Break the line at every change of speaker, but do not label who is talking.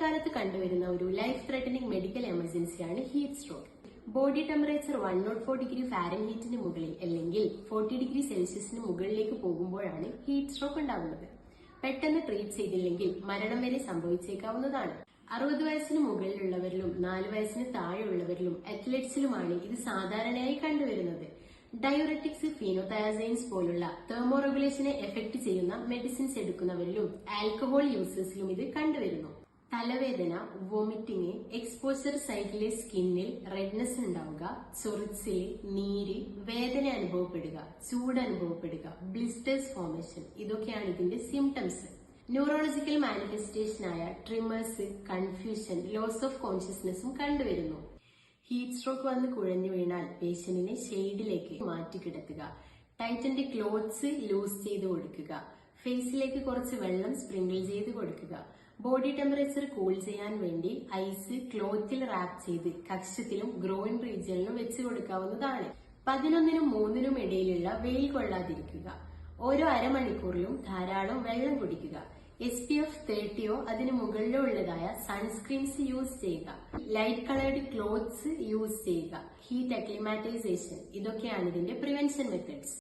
കാലത്ത് കണ്ടുവരുന്ന ഒരു ലൈഫ് ത്രെറ്റനിങ് മെഡിക്കൽ എമർജൻസിയാണ് heat stroke. Body temperature 104°F മുകളിൽ അല്ലെങ്കിൽ 40°C മുകളിലേക്ക് പോകുമ്പോഴാണ് ഹീറ്റ് സ്ട്രോക്ക് ഉണ്ടാകുന്നത്. പെട്ടെന്ന് ട്രീറ്റ് ചെയ്തില്ലെങ്കിൽ മരണം വരെ സംഭവിച്ചേക്കാവുന്നതാണ്. 60 വയസ്സിന് മുകളിലുള്ളവരിലും 4 വയസ്സിന് താഴെയുള്ളവരിലും അത്ലറ്റ്സിലുമാണ് ഇത് സാധാരണയായി കണ്ടുവരുന്നത്. ഡയൂററ്റിക്സ്, ഫീനോതയാസൈൻസ് പോലുള്ള തെർമോ റെഗുലേഷനെ എഫക്ട് ചെയ്യുന്ന മെഡിസിൻസ് എടുക്കുന്നവരിലും ആൽക്കഹോൾ യൂസേഴ്സിലും ഇത് കണ്ടുവരുന്നു. തലവേദന, വോമിറ്റിംഗ്, എക്സ്പോഷർ സൈറ്റിലെ സ്കിന്നിൽ റെഡ്നെസ് ഉണ്ടാവുക, ചൊറിച്ചില്, നീര്, വേദന അനുഭവപ്പെടുക, ചൂട് അനുഭവപ്പെടുക, ബ്ലിസ്റ്റേഴ്സ് ഫോർമേഷൻ, ഇതൊക്കെയാണ് ഇതിന്റെ സിംറ്റംസ്. ന്യൂറോളജിക്കൽ മാനിഫെസ്റ്റേഷനായ ട്രിമേഴ്സ്, കൺഫ്യൂഷൻ, ലോസ് ഓഫ് കോൺഷ്യസ്നെസ്സും കണ്ടുവരുന്നു. ഹീറ്റ് സ്ട്രോക്ക് വന്ന് കുഴഞ്ഞു വീണാൽ പേഷ്യന്റിനെ ഷെയ്ഡിലേക്ക് മാറ്റി കിടത്തുക, ടൈറ്റന്റെ ക്ലോത്ത്സ് ലൂസ് ചെയ്ത് കൊടുക്കുക, ഫേസിലേക്ക് കുറച്ച് വെള്ളം സ്പ്രിങ്കിൾ ചെയ്ത് കൊടുക്കുക. ബോഡി ടെമ്പറേച്ചർ കൂൾ ചെയ്യാൻ വേണ്ടി ഐസ് ക്ലോത്തിൽ റാപ്പ് ചെയ്ത് കക്ഷത്തിലും ഗ്രോയിൻ റീജിയനിലും വെച്ച് കൊടുക്കാവുന്നതാണ്. 11നും 3നും ഇടയിലുള്ള വെയിൽ കൊള്ളാതിരിക്കുക. ഓരോ അരമണിക്കൂറിലും ധാരാളം വെള്ളം കുടിക്കുക. SPF 30 അതിന് മുകളിലോ ഉള്ളതായ സൺസ്ക്രീൻസ് യൂസ് ചെയ്യുക. ലൈറ്റ് കളേർഡ് ക്ലോത്ത്സ് യൂസ് ചെയ്യുക. ഹീറ്റ് അക്ലിമാറ്റൈസേഷൻ, ഇതൊക്കെയാണ് ഇതിന്റെ പ്രിവെൻഷൻ മെത്തേഡ്സ്.